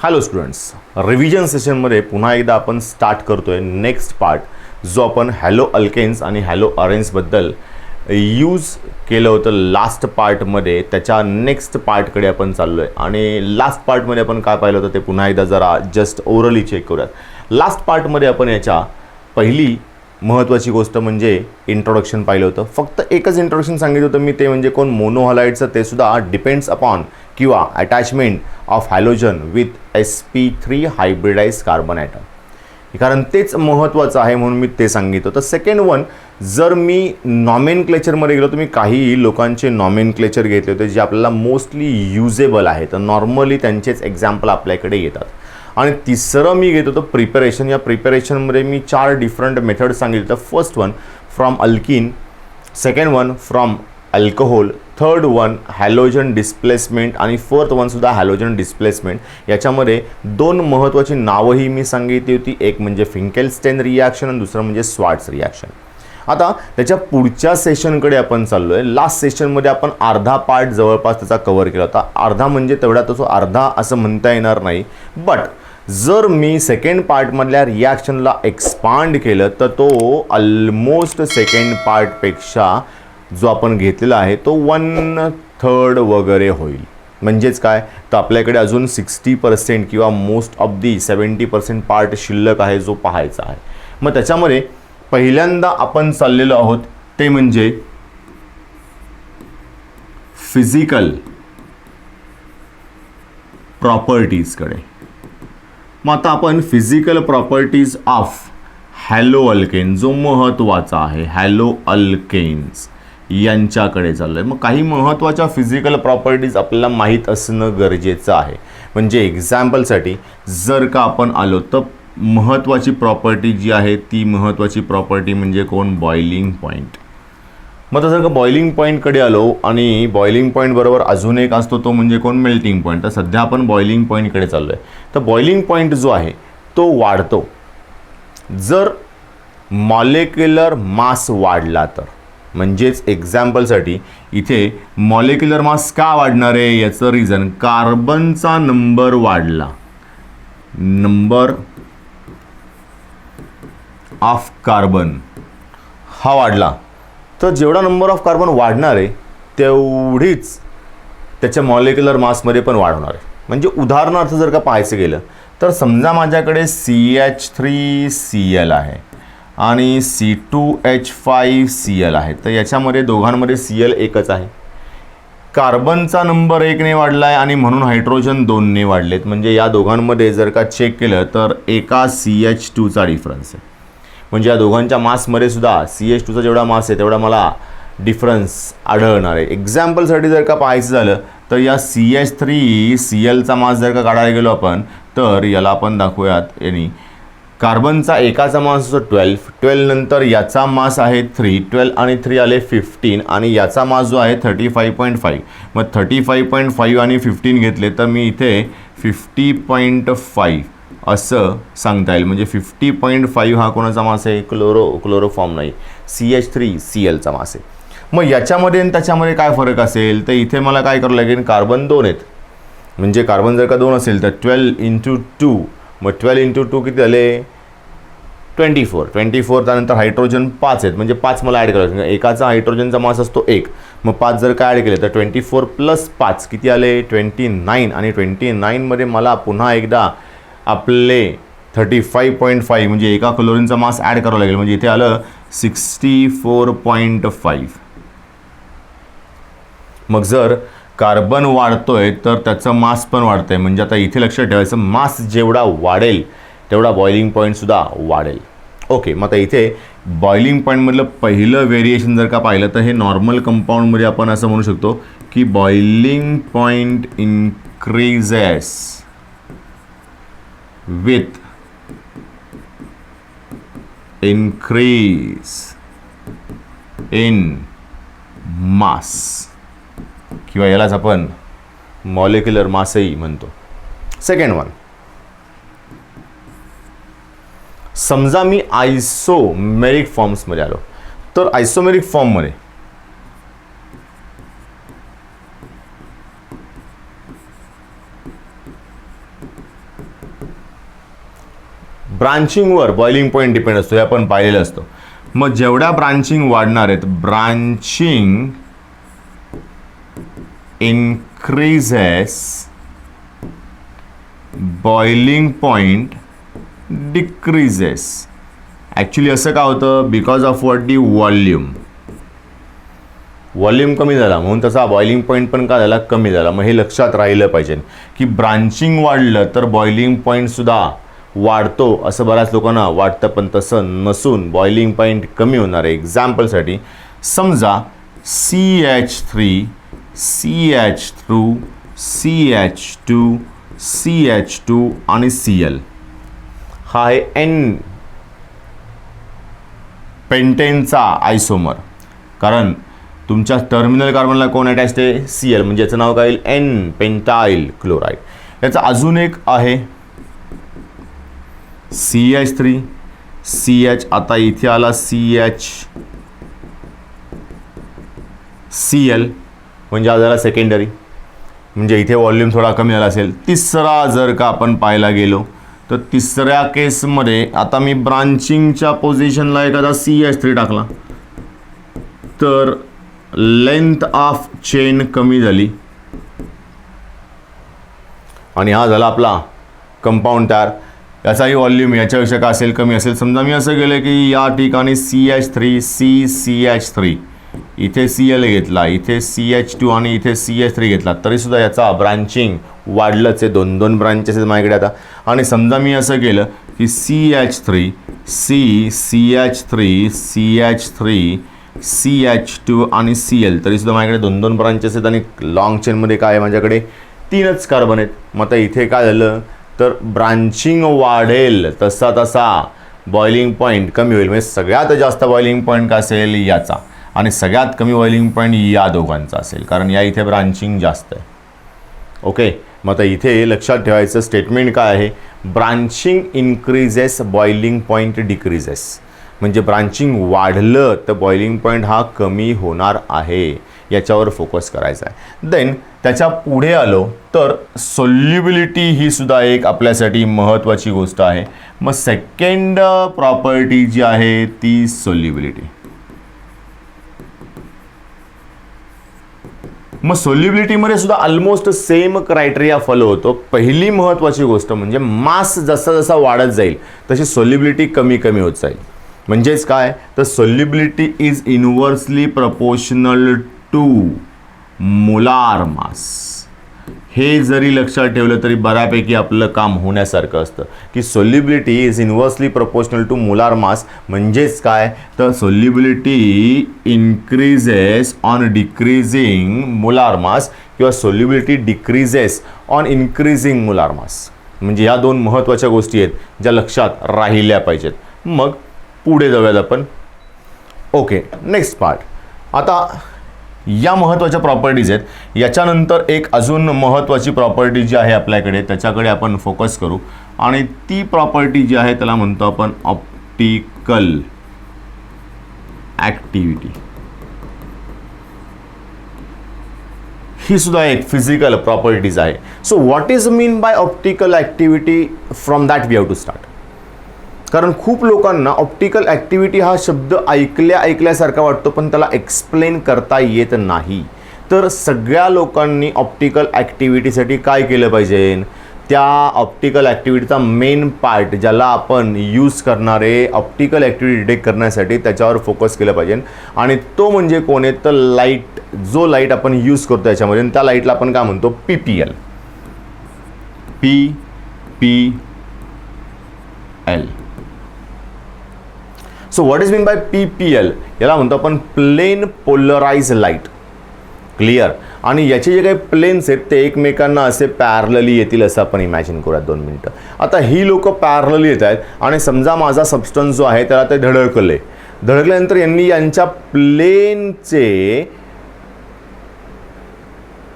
Hello students, revision सेशनमध्ये पुन्हा एकदा आपण स्टार्ट करतोय नेक्स्ट पार्ट, जो आपण हॅलो अल्केन्स आणि हॅलो अरेन्सबद्दल यूज केलं होतं लास्ट पार्टमध्ये. त्याच्या नेक्स्ट पार्टकडे आपण चाललो आहे आणि लास्ट पार्टमध्ये आपण काय पाहिलं होतं ते पुन्हा एकदा जरा जस्ट ओरली चेक करूयात. लास्ट पार्टमध्ये आपण याच्या पहिली महत्त्वाची गोष्ट म्हणजे इंट्रोडक्शन पाहिलं होतं. फक्त एकच इंट्रोडक्शन सांगितलं होतं मी, ते म्हणजे कोण मोनोहलाइडचं, ते सुद्धा डिपेंड्स अपॉन किंवा attachment of halogen with sp3 hybridize carbon atom, कारण तेच महत्त्वाचं आहे म्हणून मी ते सांगितलं होतं. सेकंड वन, जर मी नॉमेनक्लेचरमध्ये गेलो तर मी काही लोकांचे नॉमेनक्लेचर घेतले होते जे आपल्याला मोस्टली युजेबल आहे, तर नॉर्मली त्यांचेच एक्झाम्पल आपल्याकडे येतात. आणि तिसरं मी घेत होतो प्रिपरेशन. या प्रिपरेशनमध्ये मी 4 डिफरंट मेथड सांगितलं. First one from alkene, second one from alcohol, third one halogen displacement आणि फोर्थ वन सुद्धा हॅलोजन डिस्प्लेसमेंट. याच्यामध्ये 2 महत्त्वाची नावंही मी सांगितली होती, एक म्हणजे फिंकेलस्टेन रिॲक्शन आणि दुसरं म्हणजे स्वार्ट्स रिॲक्शन. आता त्याच्या पुढच्या सेशनकडे आपण चाललो आहे. लास्ट सेशनमध्ये आपण अर्धा पार्ट जवळपास त्याचा कव्हर केला होता. अर्धा म्हणजे तेवढा तो अर्धा असं म्हणता येणार नाही, बट जर मी सेकंड पार्टमधल्या रिॲक्शनला एक्सपांड केलं तर तो ऑलमोस्ट सेकंड पार्टपेक्षा जो आपण घेतलेला आहे तो 1/3 वगैरे होईल. म्हणजेच काय, तर आपल्याकडे अजून 60% किंवा मोस्ट ऑफ दी 70% पार्ट शिल्लक आहे जो पाहायचा आहे. मग त्याच्यामध्ये पहिल्यांदा आपण चाललेलो आहोत ते म्हणजे फिजिकल प्रॉपर्टीजकडे. मग आता आपण physical properties of hello alkane, जो महत्त्वाचा आहे, हॅलो अल्केन्स यांच्याकडे चाललो आहे. मग काही महत्त्वाच्या फिजिकल प्रॉपर्टीज आपल्याला माहीत असणं गरजेचं आहे. म्हणजे एक्झाम्पलसाठी जर का आपण आलो तर महत्त्वाची प्रॉपर्टी जी आहे ती महत्त्वाची प्रॉपर्टी म्हणजे कोण, बॉइलिंग पॉईंट. मग जर का बॉइलिंग पॉईंटकडे आलो आणि बॉइलिंग पॉईंट बरोबर अजून एक असतो तो म्हणजे कोण, मेल्टिंग पॉईंट. तर सध्या आपण बॉइलिंग पॉईंटकडे चाललो आहे. तर बॉइलिंग पॉईंट जो आहे तो वाढतो जर मॉलिक्युलर मास वाढला तर. म्हणजेच एक्झाम्पलसाठी इथे मॉलिक्युलर मास का वाढणार आहे याचं रिझन, कार्बनचा नंबर वाढला, नंबर ऑफ कार्बन हा वाढला, तर जेवढा नंबर ऑफ कार्बन वाढणार आहे तेवढीच त्याच्या मॉलिक्युलर मासमध्ये पण वाढ होणार आहे. म्हणजे उदाहरणार्थ जर का पाहायचं गेलं तर समजा माझ्याकडे CH3Cl आहे आणि C2H5Cl आहे, तर याच्यामध्ये दोघांमध्ये Cl एकच आहे. कार्बनचा नंबर 1 ने वाढला आहे आणि म्हणून हायड्रोजन 2 ने वाढलेत. म्हणजे या दोघांमध्ये जर का चेक केलं तर एका CH2चा डिफरन्स आहे. म्हणजे या दोघांच्या मासमध्ये सुद्धा CH2चा जेवढा मास आहे तेवढा मला डिफरन्स आढळणार आहे. एक्झाम्पलसाठी जर का पाहायचं झालं तर या CH3Clचा मास जर का काढायला गेलो आपण तर याला आपण दाखवूयात यांनी कार्बनचा एकाचा मास असतो 12 नंतर याचा मास आहे 3, 12 आणि 3 आले 15 आणि याचा मास जो आहे 35.5. मग 35.5 आणि 15 घेतले तर मी इथे 50.5 असं सांगता येईल. म्हणजे 50.5 हा कोणाचा मास आहे, क्लोरोफॉर्म नाही, CH3Clचा मास आहे. मग याच्यामध्ये आणि त्याच्यामध्ये काय फरक असेल तर इथे मला काय करावं लागेल, कार्बन 2 आहेत. म्हणजे कार्बन जर का 2 असेल तर 12 × 2, मग 12 × 2 किती झाले, 24. त्यानंतर हायड्रोजन 5 आहेत, म्हणजे 5 मला ॲड करायचं. एकाचा हायड्रोजनचा मास असतो 1, मग 5 जर का ॲड केले तर 24 + 5 किती आले, 29. आणि 29मध्ये मला पुन्हा एकदा आपले 35.5 म्हणजे एका क्लोरीनचा मास ॲड करावा लागेल. म्हणजे इथे आलं 64.5. मग जर कार्बन वाढतोय तर त्याचं मास पण वाढतंय. म्हणजे आता इथे लक्षात ठेवायचं, मास जेवढा वाढेल तेवढा बॉइलिंग पॉईंटसुद्धा वाढेल. ओके, मग आता इथे बॉइलिंग पॉईंटमधलं पहिलं व्हेरिएशन जर का पाहिलं तर हे नॉर्मल कंपाऊंडमध्ये आपण असं म्हणू शकतो की boiling point increases with increase in mass, किंवा यालाच आपण मॉलिक्युलर मासही म्हणतो. सेकंड वन, समजा मी आयसोमेरिक फॉर्म्समध्ये आलो तर आयसोमेरिक फॉर्ममध्ये ब्रांचिंगवर बॉइलिंग पॉईंट डिपेंड असतो, हे आपण पाहिलेलं असतं. मग जेवढ्या ब्रांचिंग वाढणार आहेत, branching increases, boiling point decreases. Actually असं का होतं, because of what the volume. Volume कमी झाला म्हणून त्याचा बॉइलिंग पॉईंट पण का झाला, कमी झाला. मग हे लक्षात राहिलं पाहिजे की ब्रांचिंग वाढलं तर बॉइलिंग पॉईंटसुद्धा वाढतो असं बऱ्याच लोकांना वाटतं, पण तसं नसून बॉइलिंग पॉईंट कमी होणार आहे. एक्झाम्पलसाठी समजा CH3, CH2, CH2, CH2 आणि Cl हा आहे N पेंटेनचा आयसोमर. कारण तुमच्या टर्मिनल कार्बनला कोण अटॅच आहे, Cl, म्हणजे याचं नाव काय येईल, N पेंटाइल क्लोराईड. याचा अजून एक आहे CH3, CH, आता इथे आला Cl, म्हणजे हा झाला सेकंडरी, म्हणजे इथे व्हॉल्यूम थोडा कमी झाला असेल. तिसरा जर का आपण पाहायला गेलो तर तिसऱ्या केसमध्ये आता मी ब्रांचिंगच्या पोझिशनला एखादा CH3 टाकला तर लेंथ ऑफ चेन कमी झाली आणि हा झाला आपला कंपाऊंड तयार. याचाही व्हॉल्यूम याच्यापेक्षा का असेल, कमी असेल. समजा मी असं केलं की या ठिकाणी CH3, CH3, इथे Cl घेतला, इथे CH2 आणि इथे CH3 घेतला, तरीसुद्धा याचा ब्रांचिंग वाढलंच आहे. 2-2 ब्रांचेस आहेत माझ्याकडे आता. आणि समजा मी असं केलं की CH3, CH3, CH3, CH2 आणि Cl, तरीसुद्धा माझ्याकडे 2-2 ब्रांचेस आहेत आणि लॉंग चेनमध्ये काय आहे माझ्याकडे 3च कार्बन आहेत. मग आता इथे काय झालं तर ब्रांचिंग वाढेल तसा तसा बॉइलिंग पॉईंट कमी होईल. म्हणजे सगळ्यात जास्त बॉइलिंग पॉईंट का असेल, याचा, आणि सगळ्यात कमी बॉइलिंग पॉईंट या दोघांचा असेल, कारण या इथे ब्रांचिंग जास्त आहे. ओके, मग आता इथे लक्षात ठेवायचं स्टेटमेंट काय आहे, branching increases, boiling point decreases. म्हणजे ब्रांचिंग वाढलं तर बॉइलिंग पॉईंट हा कमी होणार आहे, याच्यावर फोकस करायचा आहे. देन त्याच्या पुढे आलो तर सोल्युबिलिटी ही सुद्धा एक आपल्यासाठी महत्त्वाची गोष्ट आहे. मग सेकंड प्रॉपर्टी जी आहे ती सोल्युबिलिटी. मग सोल्युबिलिटीमध्ये सुद्धा ऑलमोस्ट सेम क्रायटेरिया फॉलो होतो. पहिली महत्त्वाची गोष्ट म्हणजे मास जसा जसा वाढत जाईल तशी सोल्युबिलिटी कमी कमी होत जाईल. म्हणजेच काय तर solubility is inversely proportional to molar mass. हे जरी लक्षात ठेवलं तरी बऱ्यापैकी आपलं काम होण्यासारखं असतं की solubility is inversely proportional to molar mass. म्हणजेच काय तर solubility increases on decreasing molar mass किंवा solubility decreases on increasing molar mass. म्हणजे ह्या दोन महत्त्वाच्या गोष्टी आहेत ज्या लक्षात राहिल्या पाहिजेत. मग पुढे जाऊयात आपण. Okay, next part. आता या महत्त्वाच्या प्रॉपर्टीज आहेत. याच्यानंतर एक अजून महत्त्वाची प्रॉपर्टी जी आहे आपल्याकडे त्याच्याकडे आपण फोकस करू आणि ती प्रॉपर्टी जी आहे त्याला म्हणतो आपण ऑप्टिकल ॲक्टिव्हिटी. ही सुद्धा एक फिजिकल प्रॉपर्टीज आहे. So what is mean by optical activity, from that we have to start. कारण खूप लोकांना ऑप्टिकल ॲक्टिव्हिटी हा शब्द ऐकल्यासारखा वाटतो पण त्याला एक्सप्लेन करता येत नाही. तर सगळ्या लोकांनी ऑप्टिकल ॲक्टिव्हिटीसाठी काय केलं पाहिजे, त्या ऑप्टिकल ॲक्टिव्हिटीचा मेन पार्ट ज्याला आपण यूज करणारे ऑप्टिकल ॲक्टिव्हिटी डिटेक्ट करण्यासाठी त्याच्यावर फोकस केलं पाहिजे. आणि तो म्हणजे कोण आहे तर लाईट. जो लाईट आपण यूज करतो याच्यामध्ये त्या लाईटला आपण काय म्हणतो PPL. So what is mean bye PPL, याला म्हणतो आपण प्लेन पोलराइज लाईट. क्लिअर. आणि याचे जे काही प्लेन्स आहेत ते एकमेकांना असे पॅरलली येतील असं आपण इमॅजिन करूयात. 2 मिनटं. आता ही लोक पॅरलली येत आहेत आणि समजा माझा सबस्टन्स जो आहे त्याला ते धडकले. धडकल्यानंतर यांनी यांच्या प्लेनचे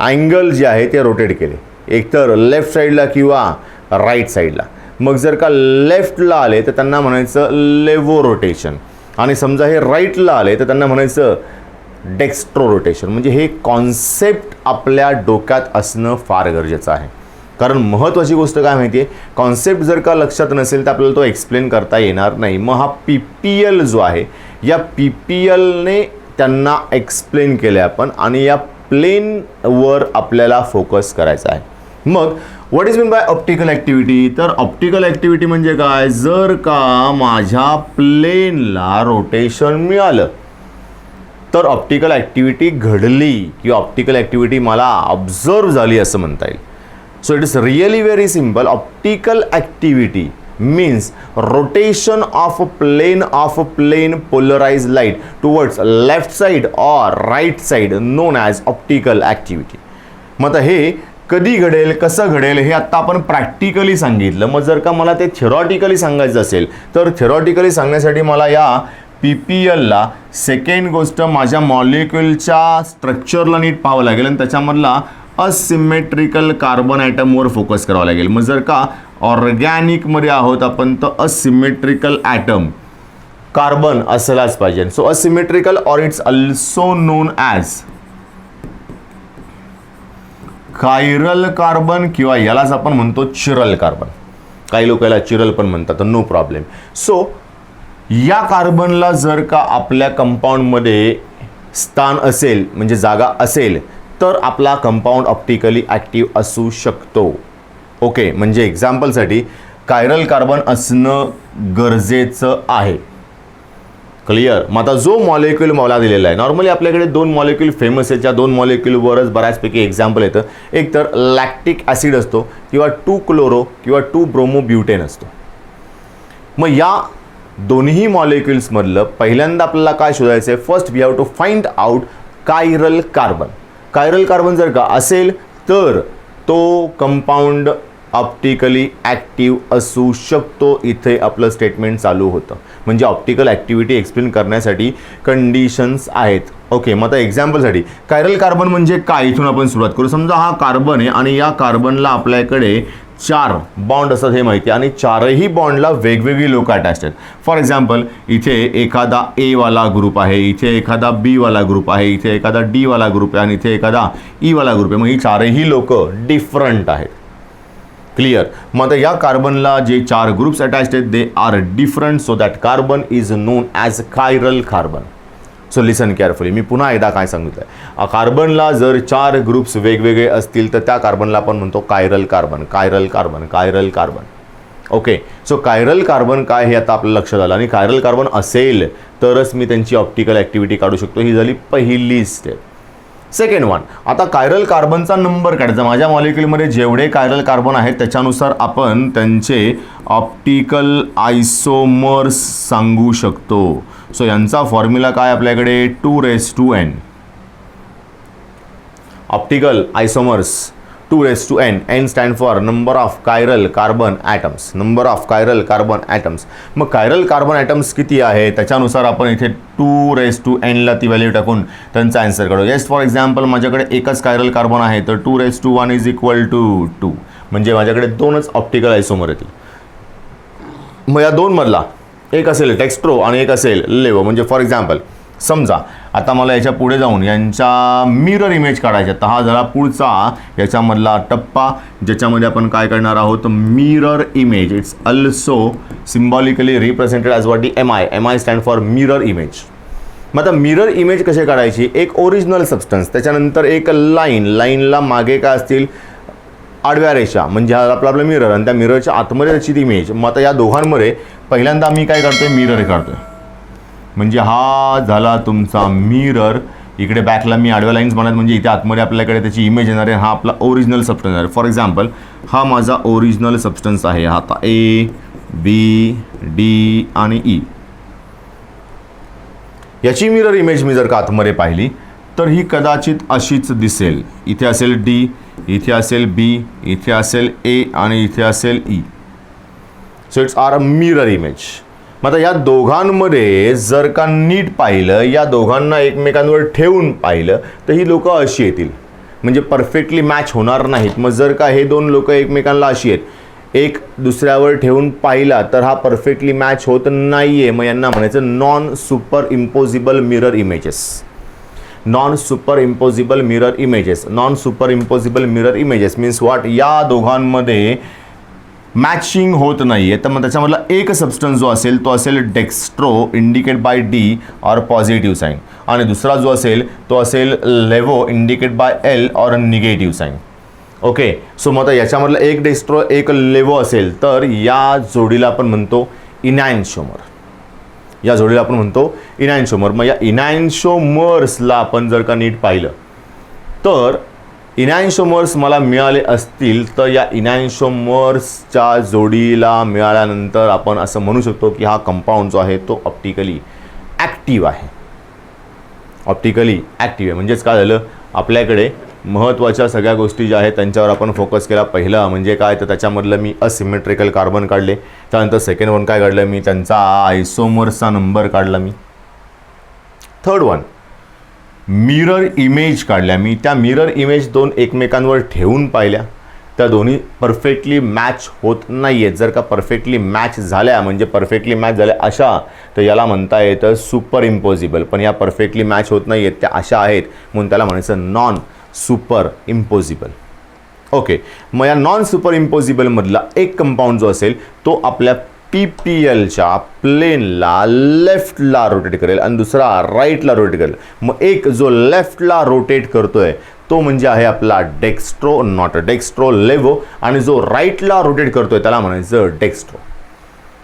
अँगल जे आहे ते रोटेट केले, एकतर लेफ्ट साईडला किंवा राईट साईडला. मग जर का लेफ्टला आले तर त्यांना म्हणायचं लेवो रोटेशन आणि समजा हे राईटला आले तर त्यांना म्हणायचं डेक्स्ट्रो रोटेशन. म्हणजे हे कॉन्सेप्ट आपल्या डोक्यात असणं फार गरजेचं आहे. कारण महत्त्वाची गोष्ट काय माहिती आहे, कॉन्सेप्ट जर का लक्षात नसेल तर आपल्याला तो एक्सप्लेन करता येणार नाही. मग हा PPL जो आहे, या PPLने त्यांना एक्सप्लेन केलं आपण आणि या प्लेनवर आपल्याला फोकस करायचा आहे. मग what is mean by optical activity? तर ऑप्टिकल ॲक्टिव्हिटी म्हणजे काय, जर का माझ्या प्लेनला रोटेशन मिळालं तर ऑप्टिकल ॲक्टिव्हिटी घडली किंवा ऑप्टिकल ॲक्टिव्हिटी मला ऑब्झर्व झाली असं म्हणता येईल. So it is really very simple. Optical activity means rotation of a plane polarized light towards left side or right side known as optical activity. मग हे कधी घडेल, कसं घडेल हे आता आपण प्रॅक्टिकली सांगितलं. मग जर का मला ते थेरॉटिकली सांगायचं असेल तर थेरॉटिकली सांगण्यासाठी मला या PPLला सेकंड गोष्ट माझ्या मॉलिक्युलच्या स्ट्रक्चरला नीट पाहावं लागेल आणि त्याच्यामधला असिमेट्रिकल कार्बन ॲटमवर फोकस करावं लागेल. मग जर का ऑर्गॅनिकमध्ये आहोत आपण तर असिमेट्रिकल ॲटम कार्बन असलाच पाहिजे. So asymmetrical or it's also non as chiral carbon किंवा यालाच आपण म्हणतो चिरल कार्बन. काही लोक याला चिरल पण म्हणतात, तर नो प्रॉब्लेम. सो या कार्बनला जर का आपल्या कंपाऊंडमध्ये स्थान असेल म्हणजे जागा असेल तर आपला कंपाऊंड ऑप्टिकली ॲक्टिव्ह असू शकतो. ओके, म्हणजे एक्झाम्पलसाठी कायरल कार्बन असणं गरजेचं आहे. क्लिअर? मग आता जो मॉलिक्यूल मला दिलेला आहे, नॉर्मली आपल्याकडे दोन मॉलिक्यूल फेमस आहेत, ज्या दोन मॉलिक्यूलवरच बऱ्याचपैकी एक्झाम्पल येतं. एक तर लॅक्टिक ॲसिड असतो किंवा 2-क्लोरो किंवा 2-ब्रोमोब्युटेन असतो. मग या दोन्ही मॉलिक्युल्समधलं पहिल्यांदा आपल्याला काय शोधायचं आहे, first we have to find out chiral carbon. Chiral carbon जर का असेल तर तो कंपाऊंड ऑप्टिकली ॲक्टिव्ह असू शकतो. इथे आपलं स्टेटमेंट चालू होतं. म्हणजे ऑप्टिकल ॲक्टिव्हिटी एक्सप्लेन करण्यासाठी कंडिशन्स आहेत. ओके, मग आता एक्झाम्पलसाठी कायरल कार्बन म्हणजे काय, इथून आपण सुरुवात करू. समजा हा कार्बन आहे आणि या कार्बनला आपल्याकडे 4 बॉन्ड असतात हे माहिती आहे आणि 4ही बॉन्डला वेगवेगळी लोक अटॅच आहेत. फॉर एक्झाम्पल इथे एखादा A वाला ग्रुप आहे, इथे एखादा B वाला ग्रुप आहे, इथे एखादा D वाला ग्रुप आहे आणि इथे एखादा E वाला ग्रुप आहे. मग ही 4ही लोक डिफरंट आहेत. क्लिअर? मग आता या कार्बनला जे 4 ग्रुप्स अटॅच्ड आहेत they are different, so that carbon is known as chiral carbon. So listen carefully, मी पुन्हा एकदा काय सांगितलं आहे, कार्बनला जर 4 ग्रुप्स वेगवेगळे असतील तर त्या कार्बनला आपण म्हणतो chiral carbon, chiral carbon, chiral carbon. Okay, so chiral carbon काय हे आता आपलं लक्षात आलं आणि कायरल कार्बन असेल तरच मी त्यांची ऑप्टिकल ॲक्टिव्हिटी काढू शकतो. ही झाली पहिली स्टेप. सेकंड वन, आता कायरल कार्बनचा नंबर काढायचा. माझ्या मॉलिक्युलमध्ये जेवढे कायरल कार्बन आहेत त्याच्यानुसार आपण त्यांचे ऑप्टिकल आयसोमर्स सांगू शकतो. सो यांचा फॉर्म्युला काय आपल्याकडे 2n. Optical isomers 2n. n stand for number of chiral carbon atoms, number of chiral carbon atoms. मग कायरल कार्बन ॲटम्स किती आहे त्याच्यानुसार आपण इथे 2n ला ती व्हॅल्यू टाकून त्यांचा आन्सर काढू. जस्ट फॉर एक्झाम्पल माझ्याकडे एकच कायरल कार्बन आहे तर 2 इज इक्वल टू 2, म्हणजे माझ्याकडे 2च ऑप्टिकल आयसोमर येतील. मग या दोनमधला एक असेल टेक्स्ट्रो आणि एक असेल लेवो. म्हणजे फॉर एक्झाम्पल समजा आता मला याच्या पुढे जाऊन यांच्या मिरर इमेज काढायच्या, तर हा झाला पुढचा याच्यामधला टप्पा ज्याच्यामध्ये आपण काय करणार आहोत, mirror image. It's also symbolically represented as what MI stand for mirror image. मग आता मिरर इमेज कशी काढायची, एक ओरिजिनल सबस्टन्स, त्याच्यानंतर एक लाईनला मागे काय असतील आडव्या रेषा, म्हणजे हा आपला मिरर आणि त्या मिररच्या आतमध्ये त्याची ती इमेज. मग आता या दोघांमध्ये पहिल्यांदा मी काय करतोय, मिरर काढतोय. म्हणजे हा झाला तुमचा मिरर. इकडे बॅकला मी आडव्या लाईन्स बनवत, म्हणजे इथे आतमध्ये आपल्याकडे त्याची इमेज येणार आहे. हा आपला ओरिजिनल सबस्टन्स आहे. फॉर एक्झाम्पल हा माझा ओरिजिनल सबस्टन्स आहे. हा आता A, B, D आणि E. याची मिरर इमेज मी जर का आतमध्ये पाहिली तर ही कदाचित अशीच दिसेल. इथे असेल D, इथे असेल B, इथे असेल A आणि इथे असेल E. So it's are a mirror image. मग आता या दोघांमध्ये जर का नीट पाहिलं, या दोघांना एकमेकांवर ठेवून पाहिलं तर ही लोकं अशी येतील, म्हणजे परफेक्टली मॅच होणार नाहीत. मग जर का हे दोन लोकं एकमेकांना अशी आहेत, एक दुसऱ्यावर ठेवून पाहिला तर हा परफेक्टली मॅच होत नाही आहे. मग यांना म्हणायचं non super imposable mirror images. Non super impossible mirror images. Non super impossible mirror images means what, या दोघांमध्ये मॅचिंग होत नाही आहे. तर मग त्याच्यामधला एक सबस्टन्स जो असेल तो असेल डेक्स्ट्रो इंडिकेट बाय डी और पॉझिटिव्ह साईन, आणि दुसरा जो असेल तो असेल लेवो इंडिकेट बाय एल और निगेटिव्ह साईन. ओके, सो मग आता याच्यामधलं एक डेक्स्ट्रो एक लेवो असेल तर या जोडीला आपण म्हणतो इनॅन्शिओमर. या जोडीला आपण म्हणतो इनॅन्शिओमर. मग या इनॅन्शिओमर्सला आपण जर का नीट पाहिलं तर इनॅन्शिओमर्स मला मिळाले असतील तर या इनॅन्शिओमर्सच्या जोडीला मिळाल्यानंतर आपण असं म्हणू शकतो की हा कंपाऊंड जो आहे तो ऑप्टिकली ॲक्टिव्ह आहे. ऑप्टिकली ॲक्टिव्ह आहे म्हणजेच काय झालं, आपल्याकडे महत्त्वाच्या सगळ्या गोष्टी ज्या आहेत त्यांच्यावर आपण फोकस केला. पहिलं म्हणजे काय तर त्याच्यामधलं मी असिमेट्रिकल कार्बन काढले. त्यानंतर सेकंड वन काय काढलं मी, त्यांचा आयसोमर्सचा नंबर काढला मी. थर्ड वन मिरर इमेज काढल्या मी. त्या मिरर इमेज दोन एकमेकांवर ठेवून पाहिल्या, त्या दोन्ही परफेक्टली मॅच होत नाही आहेत. जर का परफेक्टली मॅच झाल्या म्हणजे परफेक्टली मॅच झाल्या अशा तर याला म्हणता येतं सुपर इम्पॉसिबल. पण या परफेक्टली मॅच होत नाही आहेत, त्या अशा आहेत म्हणून त्याला म्हणायचं नॉन सुपर इम्पॉसिबल. ओके, मग या नॉन सुपर इम्पॉसिबलमधला एक कंपाऊंड जो असेल तो आपल्या PPLच्या प्लेनला लेफ्टला रोटेट करेल आणि दुसरा राईटला रोटेट करेल. मग एक जो लेफ्टला रोटेट करतोय तो म्हणजे आहे आपला डेक्स्ट्रो, नॉट डेक्स्ट्रो, लेवो, आणि जो राईटला रोटेट करतोय त्याला म्हणायचं dextro.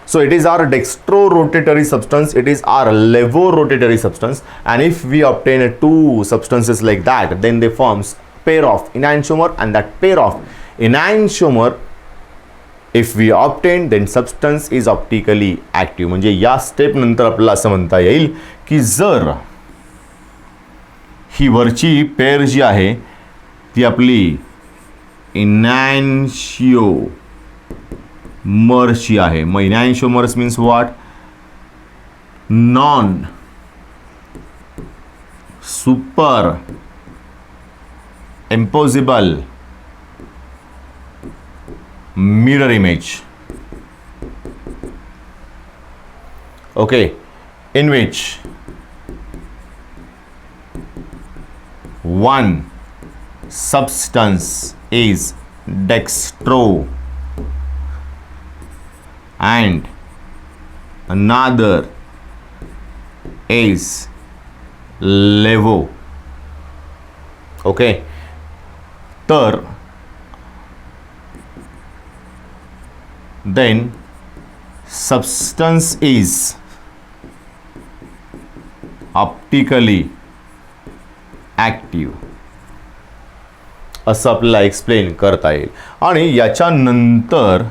So it is our dextro rotatory substance, it is our levo rotatory substance, and if we obtain two substances like that, then they forms pair of enantiomer, and that pair of enantiomer if we obtain then substance is optically active. म्हणजे या step नंतर आपल्याला असं म्हणता येईल की जर ही वरची पेअर जी आहे ती आपली इनॅन्शिओमर्सची आहे. मग enantiomers means what, non super impossible mirror image, okay, in which one substance is dextro and another is levo. okay, तर then substance is optically active असं आपल्याला एक्सप्लेन करता येईल. आणि याच्यानंतर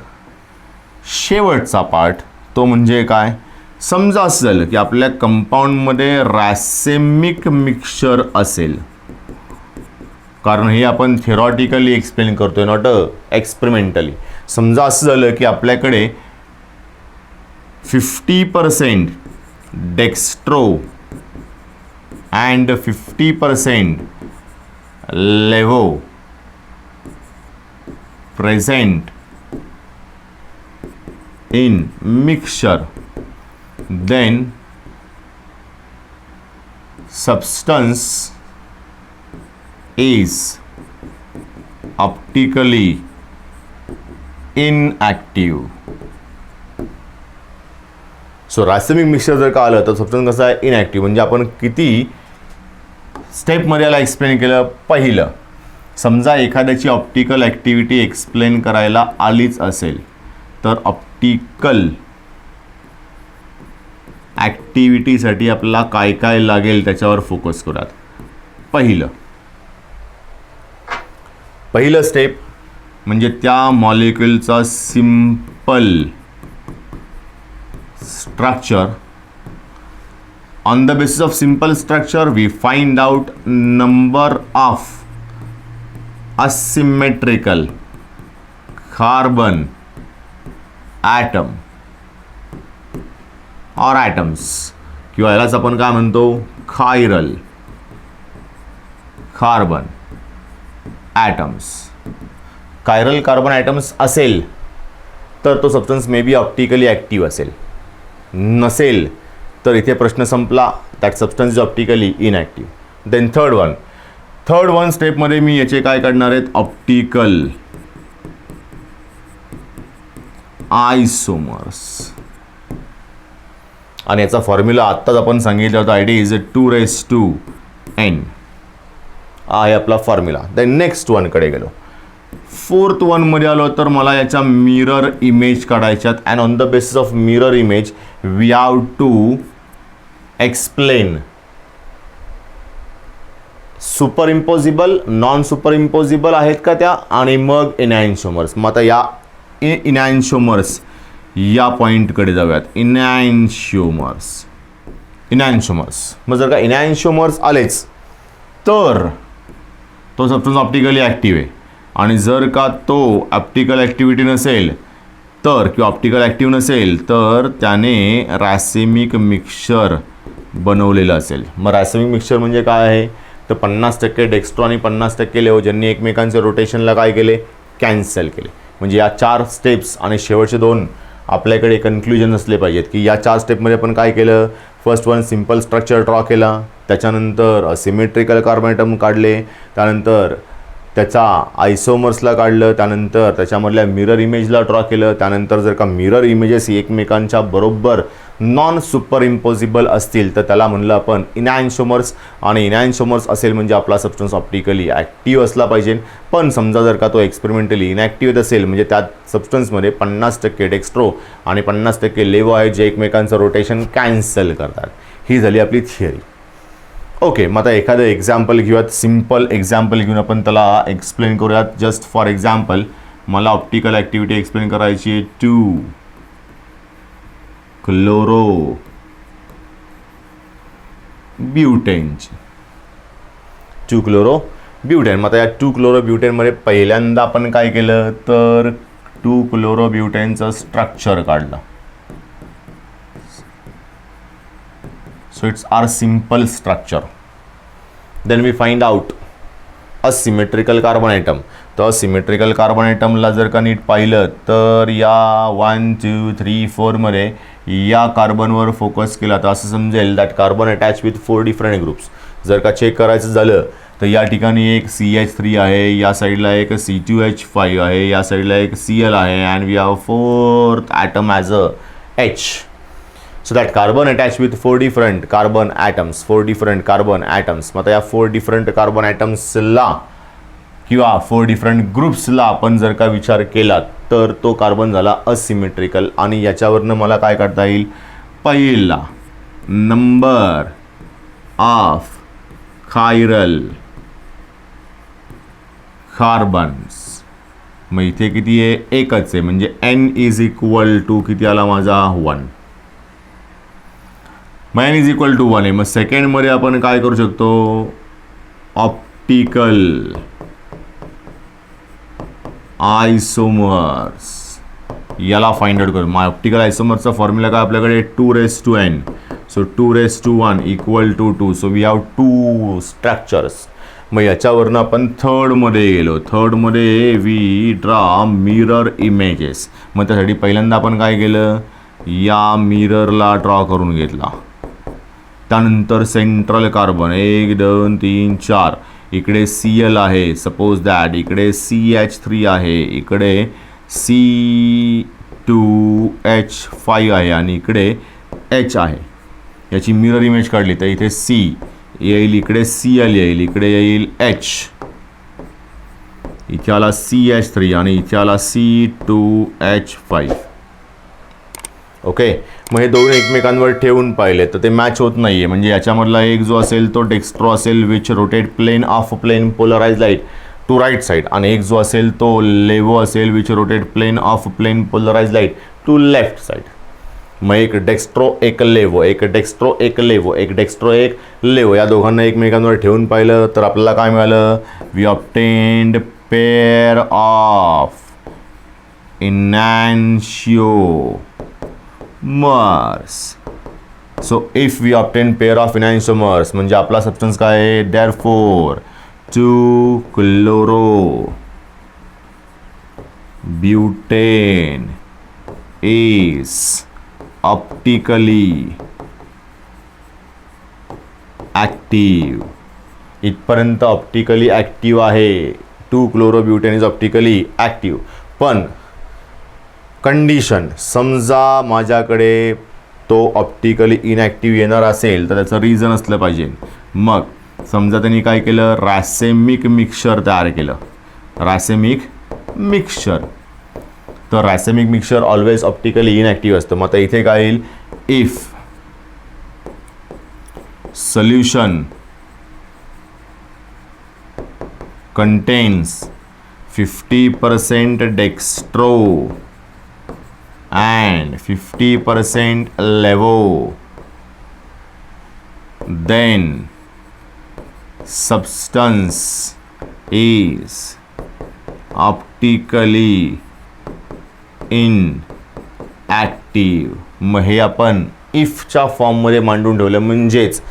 शेवटचा पार्ट तो म्हणजे काय, समजा असं झालं की आपल्या कंपाऊंडमध्ये रॅसेमिक मिक्सचर असेल, कारण हे आपण थेरॉटिकली एक्सप्लेन करतोय नॉट एक्सपेरिमेंटली. समजा असं झालं की आपल्याकडे 50% dextro and 50% laevo present in mixture, then substance is optically inactive. So racemic mixture जर का आलं तर सबस्टन्स कसं आहे, इनॅक्टिव्ह. म्हणजे आपण किती स्टेपमध्ये याला एक्सप्लेन केलं. पहिलं, समजा एखाद्याची ऑप्टिकल ॲक्टिव्हिटी एक्सप्लेन करायला आलीच असेल तर ऑप्टिकल ॲक्टिव्हिटीसाठी आपल्याला काय काय लागेल त्याच्यावर फोकस करूयात. पहिलं स्टेप म्हणजे त्या मॉलिक्युलचा simple structure. On the basis of simple structure we find out number of asymmetrical carbon atom और ॲटम्स, किंवा यालाच आपण काय म्हणतो chiral carbon atoms. Chiral carbon atoms असेल तर तो substance may be optically active असेल, नसेल तर इथे प्रश्न संपला. That substance is optically inactive. Then third one स्टेपमध्ये मी याचे काय काढणार आहेत, ऑप्टिकल आयसोमर्स. आणि याचा फॉर्म्युला आत्ताच आपण सांगितलं होता, आय डी इज 2n आहे आपला फॉर्म्युला. देन नेक्स्ट वनकडे गेलो. फोर्थ वनमध्ये आलो तर मला याच्या मिरर इमेज काढायच्यात. And on the basis of mirror image we have to explain super impossible, non super impossible आहेत का त्या, आणि मग इनॅन्शोमर्स. मग आता या इनॅन्शोमर्स या पॉईंटकडे जाऊयात. इनॅन्शोमर्स मग जर का इनॅन्शोमर्स आलेच तर तो सबस्टन्स ऑप्टिकली ॲक्टिव्ह आहे. आणि जर का तो ऑप्टिकल ॲक्टिव्हिटी नसेल तर, किंवा ऑप्टिकल ॲक्टिव्ह नसेल तर त्याने रॅसेमिक मिक्सचर बनवलेलं असेल. मग रॅसेमिक मिक्सचर म्हणजे काय आहे, तर 50% डेक्स्ट्रो आणि 50% लेवो ज्यांनी एकमेकांच्या रोटेशनला काय केले, कॅन्सल केले. म्हणजे या 4 स्टेप्स आणि शेवटचे 2 आपल्याकडे कन्क्लुजन असले पाहिजेत की या 4 स्टेपमध्ये आपण काय केलं. First one simple structure draw केला, त्याच्यानंतर सिमेट्रिकल कार्बन ॲटम काढले, त्यानंतर त्याचा आयसोमर्सला काढलं, त्यानंतर त्याच्यामधल्या मिरर इमेजला ड्रॉ केलं. त्यानंतर जर का मिरर इमेजेस एकमेकांच्या बरोबर नॉन सुपर इम्पॉसिबल असतील तर त्याला म्हणलं आपण इनॅन्शोमर्स. आणि इनॅन्शोमर्स असेल म्हणजे आपला सबस्टन्स ऑप्टिकली ॲक्टिव्ह असला पाहिजे. पण समजा जर का तो एक्सपेरिमेंटली इनॅक्टिव्ह असेल म्हणजे त्या सबस्टन्समध्ये 50% डेक्स्ट्रो आणि 50% लेवो आहेत जे एकमेकांचं रोटेशन कॅन्सल करतात. ही झाली आपली थिअरी. ओके, मग आता एखादं एक्झाम्पल घेऊयात, सिम्पल एक्झाम्पल घेऊन आपण त्याला एक्सप्लेन करूयात. जस्ट फॉर एक्झाम्पल मला ऑप्टिकल ॲक्टिव्हिटी एक्सप्लेन करायची आहे 2 क्लोरो ब्युटेनची. 2 chloro butane. मग आता या 2 क्लोरो ब्युटेनमध्ये पहिल्यांदा आपण काय केलं तर 2 क्लोरो ब्युटेनचं स्ट्रक्चर काढलं. So it's our simple structure. Then we find out a symmetrical carbon atom. तर सिमेट्रिकल कार्बन ॲटमला जर का नीट पाहिलं तर या 1 2 3 4 मध्ये या कार्बनवर फोकस केला तर असं समजेल that carbon attach with 4 different groups. जर का चेक करायचं झालं तर या ठिकाणी एक CH3 आहे, या साईडला एक C2H5 आहे, या साईडला एक Cl आहे, and we have 4th atom as a H. So that carbon attached with 4 different carbon atoms. मग आता या 4 different carbon atomsला किंवा 4 different groupsला आपण जर का विचार केला तर तो कार्बन झाला असिमेट्रिकल. आणि याच्यावरनं मला काय काढता येईल, पहिला नंबर ऑफ कायरल कार्बन्स. मग इथे किती आहे, एकच आहे, म्हणजे n इज इक्वल टू किती आला माझा 1. n इज इक्वल टू 1 आहे. मग सेकंडमध्ये आपण काय करू शकतो, ऑप्टिकल आयसोमर्स याला फाइंड आउट करू. मग ऑप्टिकल आयसोमर्सचा फॉर्म्युला काय आपल्याकडे 2n. So 2 equal to 2. So we have 2 structures. मग याच्यावरनं आपण थर्डमध्ये गेलो. थर्डमध्ये वी ड्रॉ मिरर इमेजेस. मग त्यासाठी पहिल्यांदा आपण काय केलं, या मिररला ड्रॉ करून घेतला. त्यानंतर सेंट्रल कार्बन 1 2 3 4, इकडे Cl आहे सपोज दॅट, इकडे CH3 आहे, इकडे C2H5 आहे आणि इकडे H आहे. याची मिरर इमेज काढली तर इथे C येईल, इकडे Cl येईल, इकडे येईल H, इथे आला CH3 आणि इथे आला C2H5. ओके, मग हे दोन एकमेकांवर ठेवून पाहिले तर ते मॅच होत नाही आहे. म्हणजे याच्यामधला एक जो असेल तो डेक्स्ट्रो असेल which rotate plane of plane polarise light to right side, आणि एक जो असेल तो लेवो असेल which rotate plane of plane polarise light to left side. मग एक डेक्स्ट्रो एक लेवो, एक डेक्स्ट्रो एक लेवो, एक डेक्स्ट्रो एक लेवो, या दोघांना एकमेकांवर ठेवून पाहिलं तर आपल्याला काय मिळालं, we obtained pair of enantiomers. So if we obtain pair of enantiomers म्हणजे आपला सबस्टन्स काय आहे, therefore 2 chloro butane is optically active. इथपर्यंत ऑप्टिकली ॲक्टिव्ह आहे. 2 क्लोरोब्युटेन इज ऑप्टिकली ॲक्टिव्ह. पण कंडिशन, समजा माझ्याकडे तो ऑप्टिकली इनॲक्टिव्ह येणार असेल तर त्याचं रिझन असलं पाहिजे. मग समजा त्यांनी काय केलं, रॅसेमिक मिक्सचर तयार केलं. रॅसेमिक मिक्सचर, तर रॅसेमिक मिक्सचर ऑलवेज ऑप्टिकली इनॲक्टिव्ह असतं. मग आता इथे काय येईल, if solution contains 50% dextro and 50% levo, then substance is optically inactive. मग हे आपण इफच्या फॉर्ममध्ये मांडून ठेवलं. म्हणजेच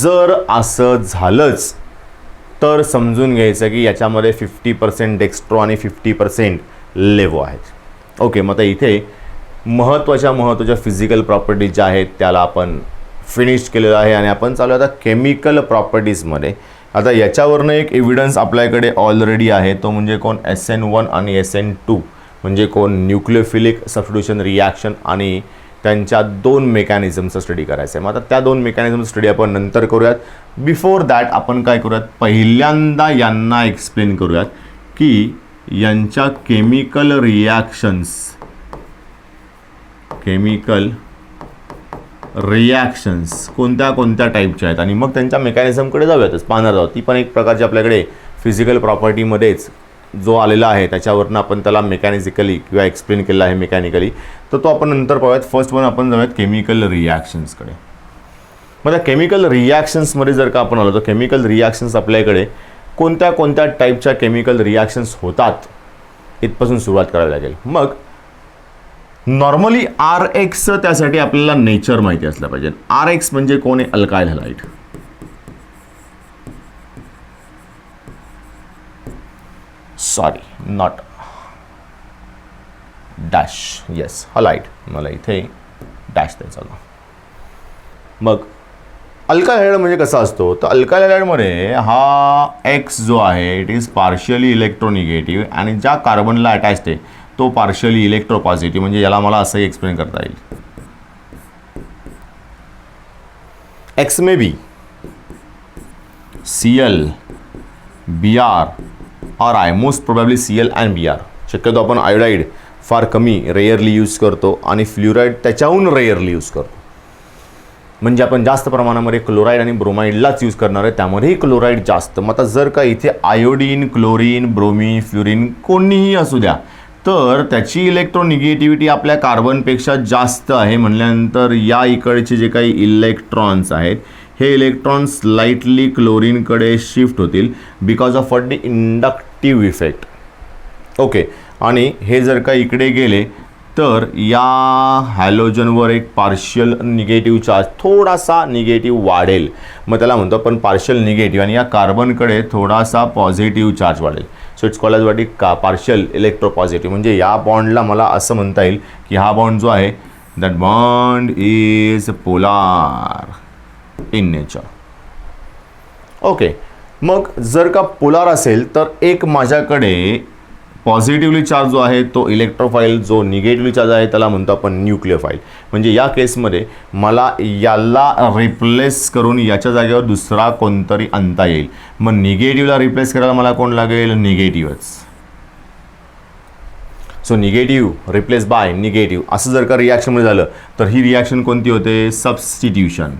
जर असं झालंच तर समजून घ्यायचं की याच्यामध्ये 50% डेक्स्ट्रो आणि 50% लेवो आहेत. ओके, मग आता इथे महत्त्वाच्या फिजिकल प्रॉपर्टीज ज्या आहेत त्याला आपण फिनिश केलेलं आहे आणि आपण चालू आता केमिकल प्रॉपर्टीजमध्ये. आता याच्यावरनं एक एव्हिडन्स आपल्याकडे ऑलरेडी आहे, तो म्हणजे कोण, SN1 आणि SN2 म्हणजे कोण, न्यूक्लियोफिलिक सबस्टिट्यूशन रिॲक्शन आणि त्यांच्या 2 मेकॅनिझमचा स्टडी करायचा आहे. मग आता त्या 2 मेकॅनिझमचा स्टडी आपण नंतर करूयात. बिफोर दॅट आपण काय करूयात, पहिल्यांदा यांना एक्सप्लेन करूयात की यांच्या केमिकल रिॲक्शन्स कोणत्या कोणत्या टाईपच्या आहेत आणि मग त्यांच्या मेकॅनिझमकडे जाऊयातच, पाहणार आहोत. ती पण एक प्रकारची आपल्याकडे फिजिकल प्रॉपर्टीमध्येच जो आलेला आहे त्याच्यावरनं आपण त्याला मेकॅनिकली किंवा एक्सप्लेन केला आहे मेकॅनिकली, तर तो आपण नंतर पाहूयात. फर्स्ट वन आपण जाऊयात केमिकल रिॲक्शन्सकडे. मग त्या केमिकल रिॲक्शन्समध्ये जर का आपण आलो तर केमिकल रिॲक्शन्स आपल्याकडे कोणत्या कोणत्या टाईपच्या केमिकल रिॲक्शन्स होतात इथपासून सुरुवात करावी लागेल. मग नॉर्मली RX त्यासाठी आपल्याला नेचर माहिती असलं पाहिजे. RX म्हणजे कोण आहे, alkyl halide. Sorry, not dash, yes, halide. मला इथे डॅश द्यायचा होता. मग अल्काइल हॅलाइड म्हणजे कसा असतो, तर अल्काइल हॅलाइडमध्ये हा X जो आहे इट इज पार्शियली इलेक्ट्रोनिगेटिव्ह आणि ज्या कार्बनला अटॅच्ड आहे तो पार्शियली इलेक्ट्रोपॉझिटिव्ह. म्हणजे याला मला असंही एक्सप्लेन करता येईल, X may be Cl, Br और I, most probably Cl and Br. शक्यतो आपण आयोडाईड फार कमी रेअरली यूज करतो आणि फ्ल्युराईड त्याच्याहून रेअरली यूज करतो. म्हणजे आपण जास्त प्रमाणामध्ये क्लोराईड आणि ब्रोमाइडलाच यूज करणार आहे, त्यामध्येही क्लोराईड जास्त. मग आता जर का इथे आयोडीन, क्लोरीन, ब्रोमीन, फ्ल्युरिन कोणीही असू द्या तर त्याची इलेक्ट्रोनिगेटिव्हिटी आपल्या कार्बनपेक्षा जास्त आहे. म्हणल्यानंतर या इकडचे जे काही इलेक्ट्रॉन्स आहेत हे इलेक्ट्रॉन्स स्लाइटली क्लोरीनकडे शिफ्ट होतील because of the inductive effect. Okay, आणि हे जर का इकडे गेले तर या हॅलोजनवर एक पार्शियल निगेटिव्ह चार्ज, थोडासा निगेटिव्ह वाढेल. मग त्याला म्हणतो आपण पार्शियल निगेटिव्ह. आणि या कार्बनकडे थोडासा पॉझिटिव्ह चार्ज वाढेल. So it's called as what is partial electropositive. म्हणजे या बॉन्डला मला असं म्हणता येईल की हा बॉन्ड जो आहे that bond is polar in nature. Okay, मग जर का पोलार असेल तर एक माझ्याकडे पॉझिटिव्हली चार्ज जो आहे तो इलेक्ट्रोफाईल, जो निगेटिव्हली चार्ज आहे त्याला म्हणतो आपण न्यूक्लियोफाईल. म्हणजे या केसमध्ये मला याला रिप्लेस करून याच्या जागेवर दुसरा कोणतरी आणता येईल. मग निगेटिव्हला रिप्लेस करायला मला कोण लागेल, निगेटिव्हच. So negative replace by negative असं जर का रिॲक्शनमध्ये झालं तर ही रिॲक्शन कोणती होते, सबस्टिट्यूशन.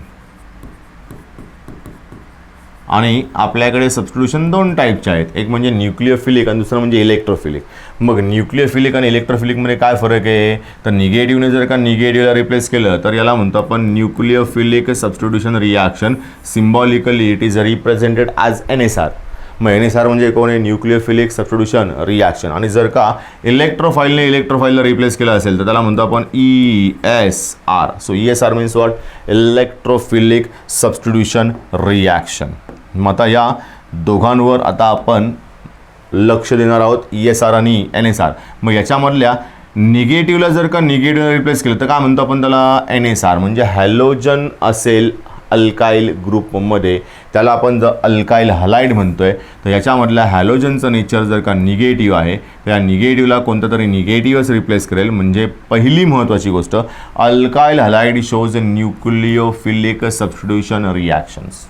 आणि आपल्याकडे सबस्टिट्यूशन 2 टाईपचे आहेत, एक म्हणजे न्यूक्लियोफिलिक आणि दुसरं म्हणजे इलेक्ट्रोफिलिक. मग न्यूक्लियोफिलिक आणि इलेक्ट्रोफिलिकमध्ये काय फरक आहे, तर निगेटिव्हने जर का निगेटिव्हला रिप्लेस केलं तर याला म्हणतो आपण nucleophilic substitution reaction. Symbolically it is represented as NSR. मग NSR म्हणजे कोण आहे, न्यूक्लियोफिलिक सबस्टिट्यूशन रिॲक्शन. आणि जर का इलेक्ट्रोफाईलने इलेक्ट्रोफाईलला रिप्लेस केलं असेल तर त्याला म्हणतो आपण ESR. So ESR means what, electrophilic substitution reaction. मग आता या दोघांवर आता आपण लक्ष देणार आहोत, ESR आणि NSR. मग याच्यामधल्या निगेटिव्हला जर का निगेटिव्हला रिप्लेस केलं तर काय म्हणतो आपण त्याला, NSR. म्हणजे हॅलोजन असेल अल्काईल ग्रुपमध्ये, त्याला आपण जर अल्काईल हलाईड म्हणतोय, तर याच्यामधल्या हॅलोजनचं नेचर जर का निगेटिव्ह आहे तर या निगेटिव्हला कोणतं तरी निगेटिव्हच रिप्लेस करेल. म्हणजे पहिली महत्त्वाची गोष्ट, alkyl halide shows nucleophilic substitution reactions.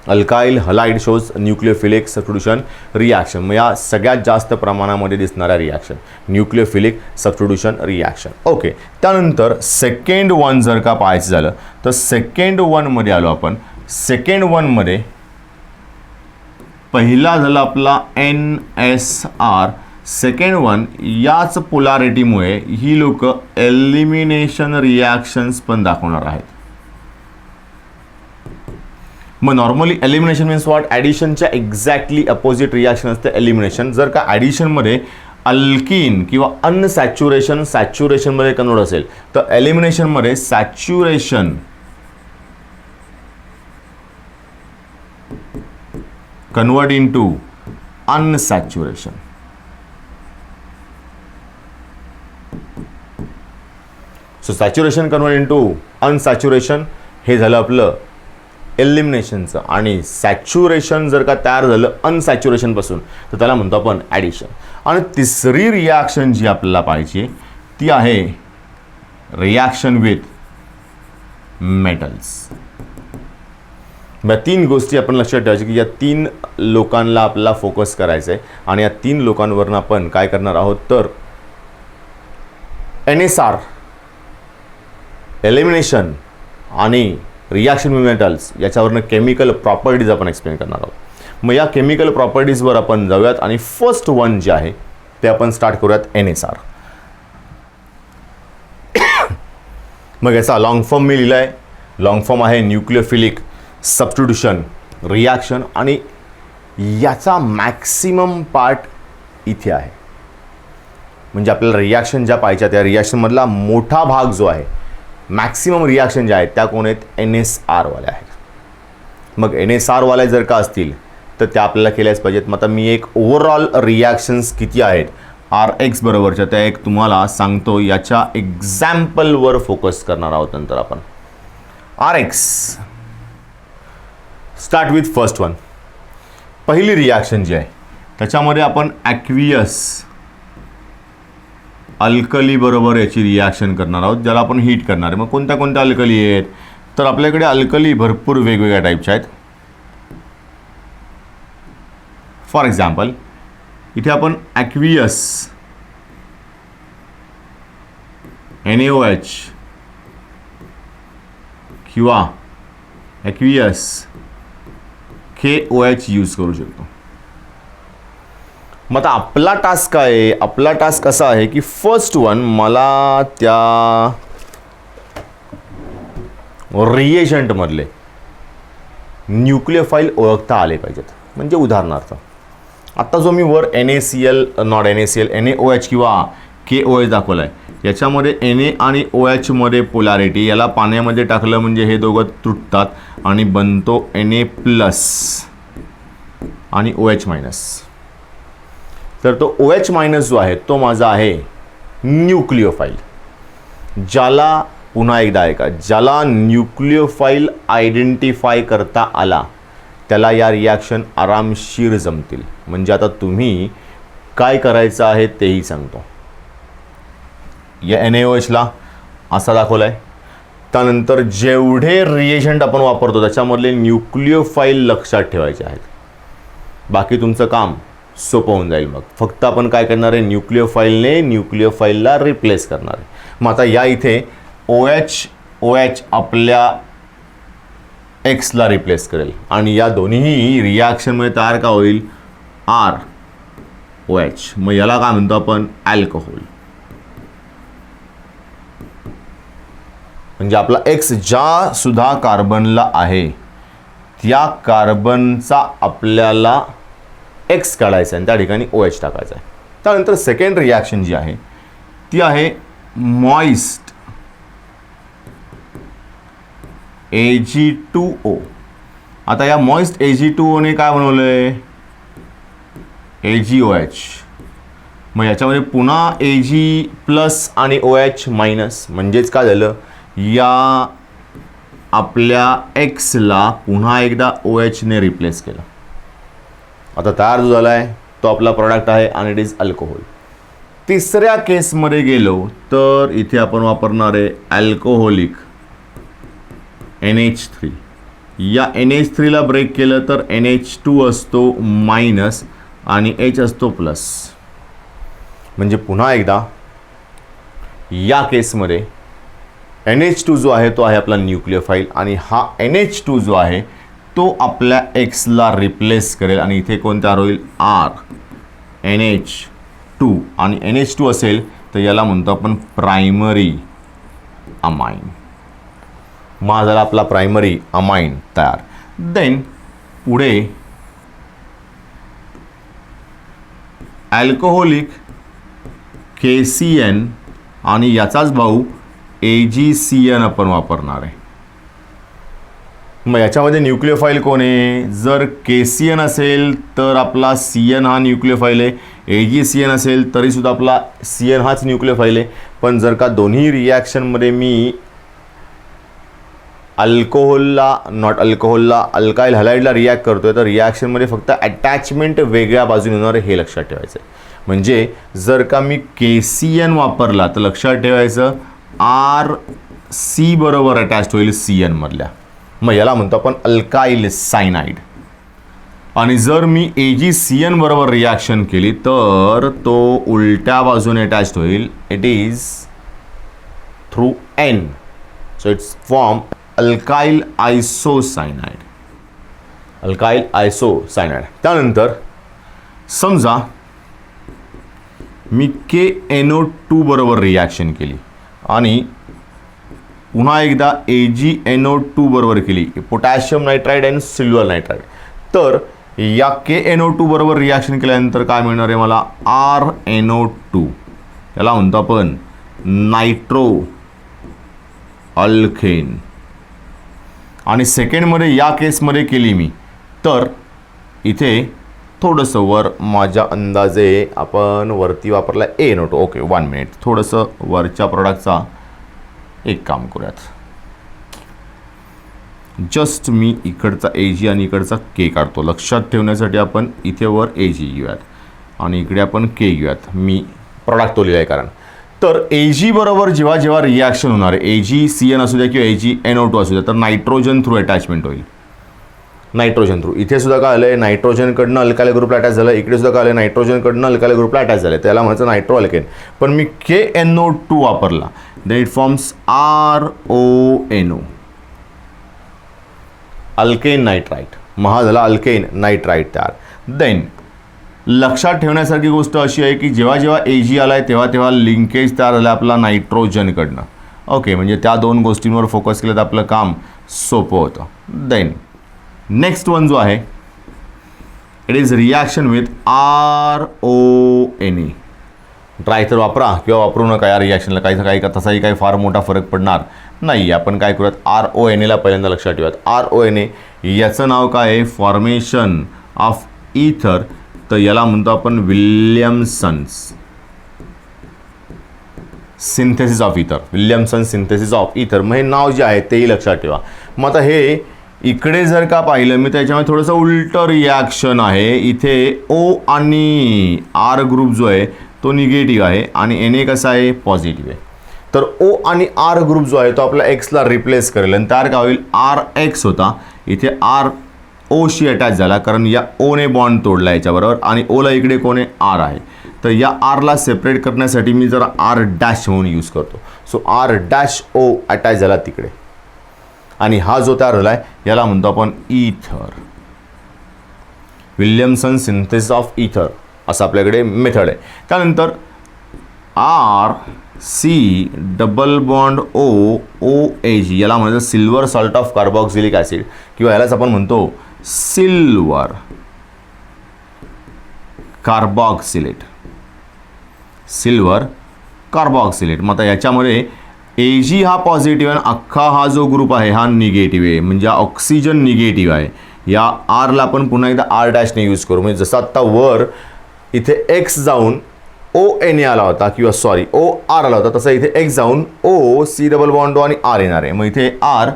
Alkyl halide shows nucleophilic substitution reaction. मग या सगळ्यात जास्त प्रमाणामध्ये दिसणाऱ्या reaction nucleophilic substitution reaction. Okay, त्यानंतर सेकंड वन जर का पाहायचं झालं तर सेकंड वनमध्ये आलो आपण. सेकंड वनमध्ये पहिला झाला आपला NSR. सेकंड वन, याच पोलॅरिटीमुळे ही लोक एलिमिनेशन रिॲक्शन्स पण दाखवणार आहेत. मग नॉर्मली एलिमिनेशन मीन्स व्हॉट, ॲडिशनच्या एक्झॅक्टली अपोजिट रिॲक्शन असते एलिमिनेशन. जर का ॲडिशनमध्ये अल्कीन किंवा अनसॅच्युरेशन सॅच्युरेशनमध्ये कन्वर्ट असेल तर एलिमिनेशनमध्ये saturation convert into unsaturation. So saturation convert into unsaturation हे झालं आपलं एलिमिनेशनचं. आणि सॅच्युरेशन जर का तयार झालं अनसॅच्युरेशनपासून तर त्याला म्हणतो आपण ॲडिशन. आणि तिसरी रिॲक्शन जी आपल्याला पाहिजे ती आहे रिॲक्शन विथ मेटल्स. या तीन गोष्टी आपण लक्षात ठेवायची की या तीन लोकांना आपल्याला फोकस करायचं आहे. आणि या तीन लोकांवरून आपण काय करणार आहोत तर NSR, एलिमिनेशन आणि रिॲक्शन विथ मेटल्स याच्यावरनं केमिकल प्रॉपर्टीज आपण एक्सप्लेन करणार आहोत. मग या केमिकल प्रॉपर्टीजवर आपण जाऊयात आणि फर्स्ट वन जे आहे ते आपण स्टार्ट करूयात NSR. मग याचा लॉंग फॉर्म मी लिहिला आहे. लॉंग फॉर्म आहे न्यूक्लिओफिलिक सबस्टिट्यूशन रिॲक्शन. आणि याचा मॅक्सिमम पार्ट इथे आहे. म्हणजे आपल्याला रिॲक्शन ज्या पाहिजे त्या रिॲक्शनमधला मोठा भाग जो आहे, मॅक्सिमम रिॲक्शन ज्या आहेत त्या कोण आहेत, NSR वाल्या आहेत. मग NSR वाले जर का असतील तर त्या आपल्याला केल्याच पाहिजेत. मग आता मी एक ओव्हरऑल रिॲक्शन्स किती आहेत RX बरोबरच्या त्या एक तुम्हाला सांगतो. याच्या एक्झाम्पलवर फोकस करणार आहोत नंतर आपण. RX start with first one. पहिली रिॲक्शन जी आहे त्याच्यामध्ये आपण ॲक्वियस अल्कली बरोबर याची रिॲक्शन करणार आहोत, ज्याला आपण हीट करणार आहे. मग कोणत्या कोणत्या अल्कली आहेत तर आपल्याकडे अल्कली भरपूर वेगवेगळ्या टाईपच्या आहेत. फॉर एक्झाम्पल इथे आपण ॲक्वियस NaOH किंवा ॲक्वियस KOH यूज करू शकतो. मग आता आपला टास्क काय आहे, आपला टास्क असा आहे की फर्स्ट वन मला त्या रिएजंटमधले न्यूक्लिओफाईल ओळखता आले पाहिजेत. म्हणजे उदाहरणार्थ आत्ता जो मी वर NaCl नॉट NaCl NaOH किंवा KOH दाखवला आहे, याच्यामध्ये Na आणि OH मध्ये पोलॅरिटी, याला पाण्यामध्ये टाकलं म्हणजे हे दोघं तुटतात आणि बनतो Na+ आणि OH-. तर तो OH- जो आहे तो माझा आहे न्यूक्लिओफाईल. ज्याला पुन्हा एकदा ऐका, ज्याला न्यूक्लिओफाईल आयडेंटिफाय करता आला त्याला या रिॲक्शन आरामशीर जमतील. म्हणजे आता तुम्ही काय करायचं आहे तेही सांगतो. या NaOHला असा दाखवला आहे. त्यानंतर जेवढे रिएजंट आपण वापरतो त्याच्यामधले न्यूक्लिओफाईल लक्षात ठेवायचे आहेत. बाकी तुमचं काम सोपं होऊन जाईल. मग फक्त आपण काय करणार आहे, न्यूक्लिओफाईलने न्यूक्लिओफाईलला रिप्लेस करणार आहे. मग आता या इथे OH आपल्या Xला रिप्लेस करेल आणि या दोन्ही रिॲक्शनमध्ये तयार का होईल, ROH. मग याला काय म्हणतो आपण, अल्कोहोल. म्हणजे आपला X ज्या सुद्धा कार्बनला आहे त्या कार्बनचा आपल्याला X काढायचा आहे त्या ठिकाणी OH टाकायचा आहे. त्यानंतर सेकंड रिॲक्शन जी आहे ती आहे मॉइस्ट Ag2O. आता या मॉइस्ट Ag2O ने काय बनवलं आहे, AgOH. मग याच्यामध्ये पुन्हा Ag+ आणि OH-. म्हणजेच काय झालं, या आपल्या एक्सला पुन्हा एकदा OH ने रिप्लेस केलं. आता तयार जो झाला आहे तो आपला प्रॉडक्ट आहे आणि इट इज अल्कोहोल. तिसऱ्या केसमध्ये गेलो तर इथे आपण वापरणार आहे अल्कोहोलिक NH3. या NH3ला ब्रेक केलं तर NH2 असतो मायनस आणि H असतो प्लस. म्हणजे पुन्हा एकदा या केसमध्ये NH2 जो आहे तो आहे आपला न्यूक्लियोफाईल आणि हा NH2 जो आहे तो आपल्या एक्सला रिप्लेस करेल आणि इथे कोणता होईल R NH2 आणि NH2 असेल तर याला म्हणतो आपण प्रायमरी अमाइन. मग झाला आपला प्रायमरी अमाइन तयार. देन पुढे अल्कोहोलिक KCN आणि याचाच भाऊ AgCN आपण वापरणार आहे. मग याच्यामध्ये न्यूक्लियोफाईल कोण आहे? जर KCN असेल तर आपला CN हा न्यूक्लियोफाईल आहे. AgCN असेल तरीसुद्धा आपला CN हाच न्यूक्लियोफाईल आहे. पण जर का दोन्ही रिॲक्शनमध्ये मी अल्कोहोलला अल्काइल हॅलाइडला रिॲक्ट करतोय तर रिॲक्शनमध्ये फक्त अटॅचमेंट वेगळ्या बाजूने होणार आहे हे लक्षात ठेवायचं आहे. म्हणजे जर का मी KCN वापरला तर लक्षात ठेवायचं RC बरोबर अटॅच होईल CN मधल्या. मग याला म्हणतो आपण अल्काइल सायनाइड. आणि जर मी AgCN बरोबर रिॲक्शन केली तर तो उलट्या बाजूने अटॅच होईल. It is through N. So it's form alkyl isocyanide. Alkyl isocyanide. त्यानंतर समजा मी KNO2 बरोबर रिॲक्शन केली आणि पुन्हा एकदा AgNO2 बरोबर केली, पोटॅशियम नायट्राइड आणि सिल्वर नायट्राइड. तर या KNO2 बरोबर रिॲक्शन केल्यानंतर काय मिळणार आहे मला? RNO2. याला म्हणतो आपण नायट्रो अल्केन. आणि सेकंडमध्ये या केसमध्ये केली मी तर इथे थोडंसं वर माझ्या अंदाजे आपण वरती वापरला ANO2. Okay 1 minute. थोडंसं वरच्या प्रॉडक्टचा एक काम करूयात. जस्ट मी इकडचा Ag आणि इकडचा K काढतो. लक्षात ठेवण्यासाठी आपण इथे वर Ag घेऊयात आणि इकडे आपण K घेऊयात. मी प्रॉडक्ट तो लिहिला आहे कारण. तर Ag बरोबर जेव्हा जेव्हा रिॲक्शन होणार आहे AgCN असू द्या किंवा AgNO2 असू द्या तर नायट्रोजन थ्रू अटॅचमेंट होईल. Nitrogen through. इथे सुद्धा काय आलं आहे नायट्रोजनकडनं अल्काइल ग्रुपला अटॅच झालं. इकडे सुद्धा काय आलं आहे नायट्रोजनकडनं अल्काइल ग्रुपला अटॅच झालं. त्याला म्हणायचं नायट्रो अल्केन. पण मी KNO2 वापरला then it forms RONO alkane nitrite. मग हा झाला अल्केन नायट्राइट तयार. देन लक्षात ठेवण्यासारखी गोष्ट अशी आहे की जेव्हा जेव्हा Ag आला आहे तेव्हा तेव्हा लिंकेज तयार झालं आपला नायट्रोजनकडनं. ओके म्हणजे त्या दोन गोष्टींवर फोकस केलं तर आपलं काम सोपं होतं. देन नेक्स्ट वन जो आहे it is reaction with RONA. Try तर वापरा किंवा वापरू नका या रिॲक्शनला. काही तसाही काही फार मोठा फरक पडणार नाही. आपण काय करूयात RONAला पहिल्यांदा लक्षात ठेवूयात. RONA याचं नाव काय आहे? फॉर्मेशन ऑफ इथर. तर याला म्हणतो आपण विल्यमसन्स सिंथेसिस ऑफ इथर. विल्यमसन सिंथेसिस ऑफ इथर. मग हे नाव जे आहे तेही लक्षात ठेवा. मग आता हे इकडे जर का पाहिलं मी त्याच्यामध्ये थोडंसं उलटं रिॲक्शन आहे. इथे O आणि R ग्रुप जो आहे तो निगेटिव्ह आहे आणि Na कसा आहे? पॉझिटिव्ह आहे. तर O आणि R ग्रुप जो आहे तो आपला एक्सला रिप्लेस करेल आणि त्यावर काय होईल? RX होता इथे R Oशी अटॅच झाला कारण या Oने बॉन्ड तोडला याच्याबरोबर आणि Oला इकडे कोण आहे? R आहे. तर या Rला सेपरेट करण्यासाठी मी जरा R डॅश म्हणून यूज करतो. सो R-O अटॅच झाला तिकडे आणि हा जो तयार झाला आहे याला म्हणतो आपण इथर. विल्यमसन सिंथेसिस ऑफ इथर असं आपल्याकडे मेथड आहे. त्यानंतर RC डबल बॉन्ड OAG याला म्हणायचं silver salt of carboxylic acid किंवा यालाच आपण म्हणतो सिल्वर कार्बॉक्सिलेट. सिल्वर कार्बॉक्सिलेट. मग आता याच्यामध्ये Ag हा पॉझिटिव्ह आहे अख्खा हा जो ग्रुप आहे हा निगेटिव्ह आहे. म्हणजे ऑक्सिजन निगेटिव्ह आहे. या Rला आपण पुन्हा एकदा R डॅशने यूज करू. म्हणजे जसं आत्ता वर इथे X जाऊन ONA आला होता किंवा सॉरी OR आला होता तसं इथे X जाऊन OC डबल बॉन्ड आणि R येणार आहे. मग इथे R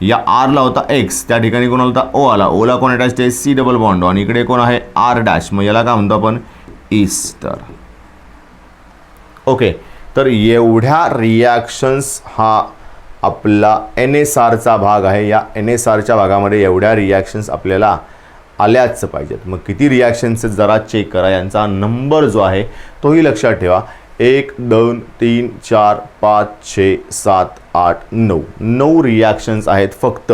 या आरला होता एक्स, त्या ठिकाणी कोण होता ओ आला, ओला कोण अटॅच आहे सी डबल बॉन्ड आणि इकडे कोण आहे आर डॅश, मग याला काय म्हणतो आपण ईस्टर. ओके, तर एवढ्या रिॲक्शन्स हा आपला NSRचा भाग आहे. या NSRच्या भागामध्ये एवढ्या रिॲक्शन्स आपल्याला आल्याच पाहिजेत. मग किती रिॲक्शन्स जरा चेक करा, यांचा नंबर जो आहे तोही लक्षात ठेवा. 1 2 3 4 5 6 7 8 9 9 रिॲक्शन्स आहेत फक्त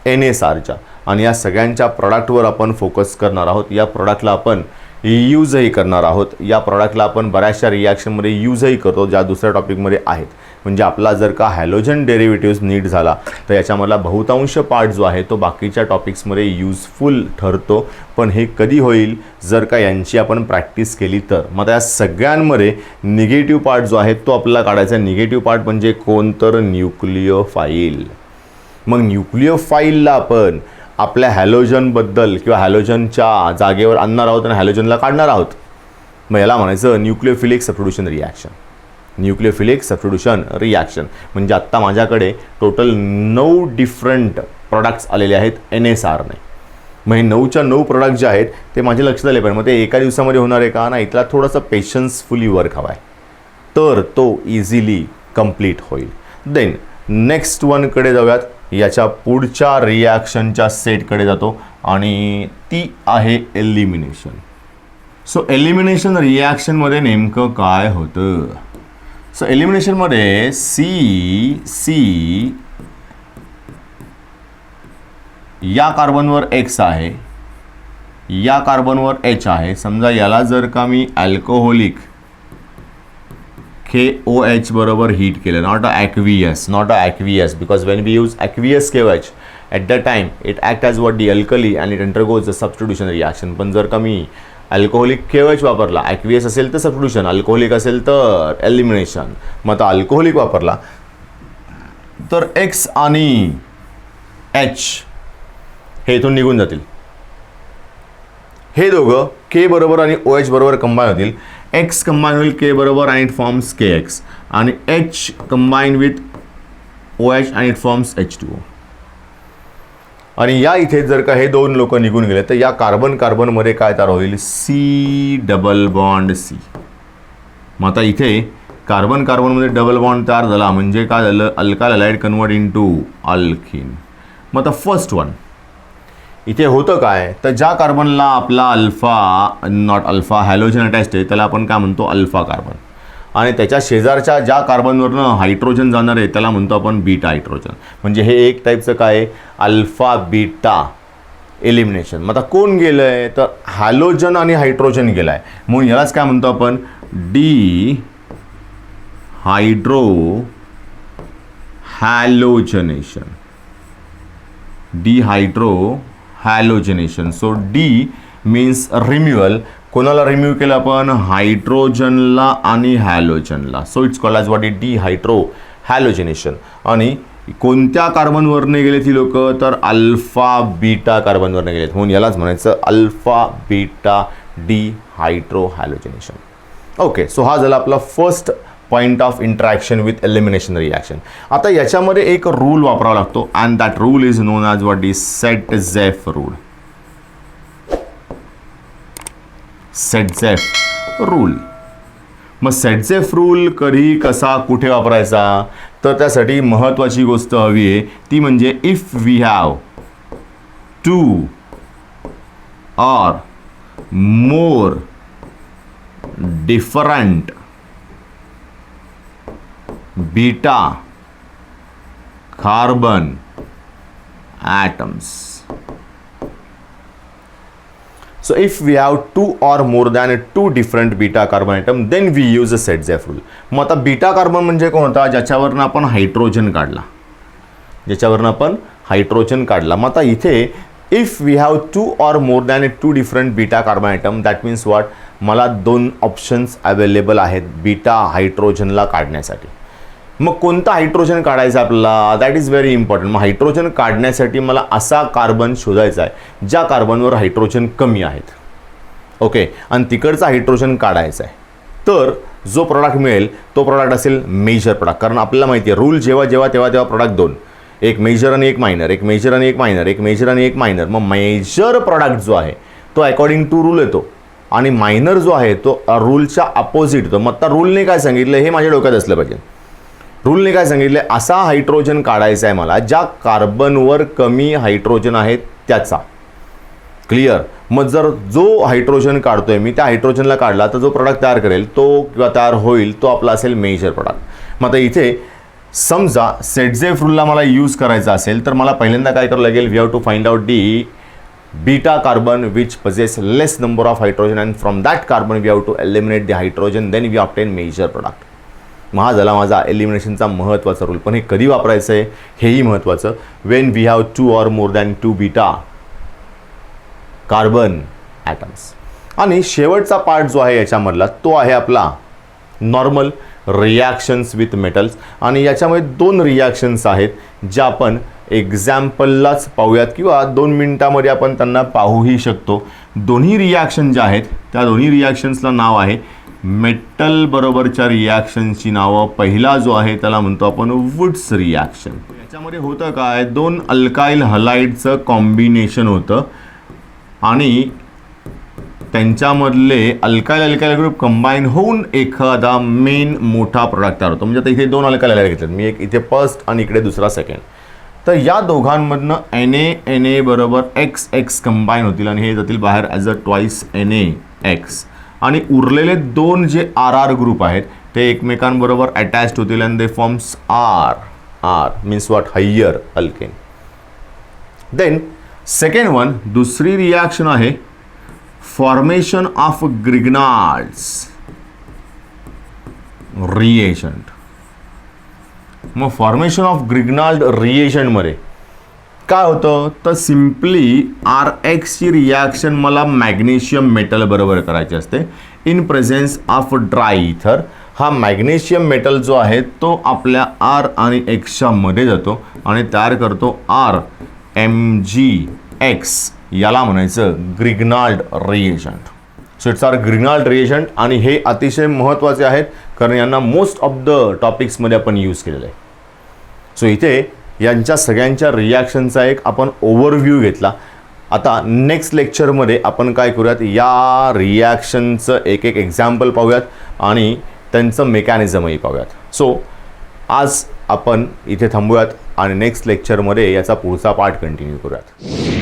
NSRच्या आणि या सगळ्यांच्या प्रॉडक्टवर आपण फोकस करणार आहोत. या प्रॉडक्टला आपण यूजही करणार आहोत. या प्रॉडक्टला आपण बऱ्याचशा रिॲक्शनमध्ये यूजही करतो ज्या दुसऱ्या टॉपिकमध्ये आहेत. म्हणजे आपला जर का हॅलोजन डेरिव्हेटिव्स नीट झाला तर याच्यामधला बहुतांश पार्ट जो आहे तो बाकीच्या टॉपिक्समध्ये यूजफुल ठरतो. पण हे कधी होईल जर का यांची आपण प्रॅक्टिस केली तर. मग या सगळ्यांमध्ये निगेटिव्ह पार्ट जो आहे तो आपल्याला काढायचा आहे. निगेटिव्ह पार्ट म्हणजे कोणतर न्यूक्लिओफाईल. मग न्यूक्लिओफाईलला आपण आपल्या हॅलोजनबद्दल किंवा हॅलोजनच्या जागेवर आणणार आहोत आणि हॅलोजनला काढणार आहोत. मग याला म्हणायचं nucleophilic substitution reaction. Nucleophilic substitution reaction म्हणजे आत्ता माझ्याकडे टोटल 9 डिफरंट प्रॉडक्ट्स आलेले आहेत NSRने. मग हे 9च्या 9 प्रॉडक्ट जे आहेत ते माझ्या लक्षात आले पाहिजे. मग ते एका दिवसामध्ये होणार आहे का नाही, इथला थोडासा पेशन्सफुली वर्क हवा आहे तर तो इझिली कंप्लीट होईल. देन नेक्स्ट वनकडे जाऊयात. याच्या पुढच्या रिॲक्शनच्या सेटकडे जातो आणि ती आहे एलिमिनेशन. सो एलिमिनेशन रिॲक्शनमध्ये नेमकं काय होतं. सो एलिमिनेशनमध्ये सी या कार्बनवर X आहे, या कार्बनवर H आहे. समजा याला जर का मी अल्कोहोलिक KOH बरोबर हीट केलं, not a aqueous because when we use aqueous KOH at that time it act as what the alkali and it undergoes the substitution reaction. पण जर का मी अल्कोहोलिक KOH वापरला, aqueous असेल तर सबस्टिट्यूशन, अल्कोहोलिक असेल तर एलिमिनेशन. मग आता अल्कोहोलिक वापरला तर X आणि H हे इथून निघून जातील. हे दोघं K बरोबर आणि OH बरोबर कंबाईन होतील. X कंबाईन होईल K बरोबर आणि इट फॉर्म्स KX आणि H कंबाईन विथ OH आणि इट फॉर्म्स H2O. आणि या इथे जर का हे 2 लोक निघून गेले तर या कार्बनमध्ये काय तयार होईल C डबल बॉन्ड C. मग आता इथे कार्बनमध्ये डबल बॉन्ड तयार झाला म्हणजे काय झालं, alkyl halide convert into alkene. मग आता फर्स्ट वन इथे होतं काय तर ज्या कार्बनला आपला अल्फा हॅलोजन अटॅच्ड आहे त्याला आपण काय म्हणतो अल्फा कार्बन आणि त्याच्या शेजारच्या ज्या कार्बनवरनं हायड्रोजन जाणार आहे त्याला म्हणतो आपण बीटा हायड्रोजन. म्हणजे हे एक टाईपचं काय अल्फा बीटा एलिमिनेशन. मग आता कोण गेलं आहे तर हॅलोजन आणि हायड्रोजन गेला आहे म्हणून यालाच काय म्हणतो आपण dehydrohalogenation. Dehydrohalogenation. So de means removal. कोणाला रिम्यूव्ह केलं आपण हायड्रोजनला आणि हॅलोजनला. So it's called as what is dehydrohalogenation. आणि कोणत्या कार्बनवरने गेले ती लोक तर अल्फा बीटा कार्बनवरने गेलेत म्हणून यालाच म्हणायचं alpha beta dehydrohalogenation. Okay, so हा झाला आपला first point of interaction with elimination reaction. आता याच्यामध्ये एक रूल वापरावा लागतो and that rule is known as what is Saytzeff rule. Saytzeff rule. मग सेट-झेफ रूल कधी कसा कुठे वापरायचा तर त्यासाठी महत्त्वाची गोष्ट हवी आहे ती म्हणजे if we have 2 or more different beta carbon atoms. So if we have 2 or more than 2 different beta carbon atom then we use a Set-Zeph rule. मग आता बीटा कार्बन म्हणजे कोण होता ज्याच्यावरनं आपण हायड्रोजन काढला, मग आता इथे if we have 2 or more than 2 different beta carbon atom that means what मला 2 ऑप्शन्स अवेलेबल आहेत बीटा हायड्रोजनला काढण्यासाठी. मग कोणता हायड्रोजन काढायचा आपल्याला दॅट इज व्हेरी इम्पॉर्टंट. मग हायड्रोजन काढण्यासाठी मला असा कार्बन शोधायचा आहे ज्या कार्बनवर हायड्रोजन कमी आहेत. ओके, आणि तिकडचा हायड्रोजन काढायचा आहे. तर जो प्रॉडक्ट मिळेल तो प्रॉडक्ट असेल मेजर प्रॉडक्ट. कारण आपल्याला माहिती आहे रूल जेव्हा तेव्हा प्रॉडक्ट 2 एक मेजर आणि एक मायनर, एक मेजर आणि एक मायनर, एक मेजर आणि एक मायनर. मग मेजर प्रॉडक्ट जो आहे तो अकॉर्डिंग टू रूल येतो आणि मायनर जो आहे तो रूलच्या अपोजिट येतो. मग आता रूलने काय सांगितलं हे माझ्या डोक्यात असलं पाहिजे. रूलने काय सांगितलं, असा हायड्रोजन काढायचा आहे मला ज्या कार्बनवर कमी हायड्रोजन आहे त्याचा. क्लिअर. मग जर जो हायड्रोजन काढतोय मी त्या हायड्रोजनला काढला तर जो प्रॉडक्ट तयार करेल तो किंवा तयार होईल तो आपला असेल मेजर प्रॉडक्ट. मग आता इथे समजा सेटझेफ रूलला मला यूज करायचा असेल तर मला पहिल्यांदा काय करावं लागेल, we have to find out the beta carbon which possess less number of hydrogen and from that carbon we have to eliminate the hydrogen, then we obtain major product. मग हा झाला माझा एलिमिनेशनचा महत्त्वाचा रूल. पण हे कधी वापरायचं आहे हेही महत्त्वाचं. When we have 2 or more than 2 beta carbon atoms. आणि शेवटचा पार्ट जो आहे याच्यामधला तो आहे आपला नॉर्मल रिॲक्शन्स विथ मेटल्स. आणि याच्यामध्ये 2 रिॲक्शन्स आहेत ज्या आपण एक्झाम्पललाच पाहूयात किंवा 2 मिनिटामध्ये आपण त्यांना पाहूही शकतो. दोन्ही रिॲक्शन ज्या आहेत त्या दोन्ही रिॲक्शन्सला नाव आहे मेटल बरोबरच्या रिॲक्शनची नावं. पहिला जो आहे त्याला म्हणतो आपण वुड्स रिॲक्शन. याच्यामध्ये होतं काय, 2 अल्काइल हलाइडचं कॉम्बिनेशन होतं आणि त्यांच्यामधले अल्काइल ग्रुप कंबाईन होऊन एखादा मेन मोठा प्रोडक्ट तयार होतो. म्हणजे आता इथे 2 अल्काइल हलाइड घेतलेत मी, एक इथे फर्स्ट आणि इकडे दुसरा सेकंड. तर या दोघांमधनं Na बरोबर XX कंबाईन होतील आणि हे जातील बाहेर ॲज अ ट्वाईस NaX. आणि उरलेले 2 जे RR ग्रुप आहेत ते एकमेकांबरोबर अटॅच्ड होतील and they forms R means what, higher alkane. Then second one, दुसरी रिॲक्शन आहे फॉर्मेशन ऑफ ग्रिग्नाल्ड्स रिएजंट. मग फॉर्मेशन ऑफ ग्रिग्नाल्ड रिएजंटमध्ये काय होतं तर सिम्पली RX ची रिॲक्शन मला मॅग्नेशियम मेटल बरोबर करायची असते इन प्रेझेन्स ऑफ ड्राय इथर. हा मॅग्नेशियम मेटल जो आहे तो आपल्या R आणि Xच्या मध्ये जातो आणि तयार करतो RMgX. याला म्हणायचं Grignard reagent. So it's R Grignard reagent आणि हे अतिशय महत्त्वाचे आहेत कारण यांना मोस्ट ऑफ द टॉपिक्समध्ये आपण यूज केलेलं आहे. सो इथे यांच्या सगळ्यांच्या रिॲक्शनचा एक आपण ओव्हरव्ह्यू घेतला. आता नेक्स्ट लेक्चरमध्ये आपण काय करूयात, या रिॲक्शनचं एक एक्झाम्पल पाहूयात आणि त्यांचं मेकॅनिझमही पाहूयात. सो आज आपण इथे थांबूयात आणि नेक्स्ट लेक्चरमध्ये याचा पुढचा पार्ट कंटिन्यू करूयात.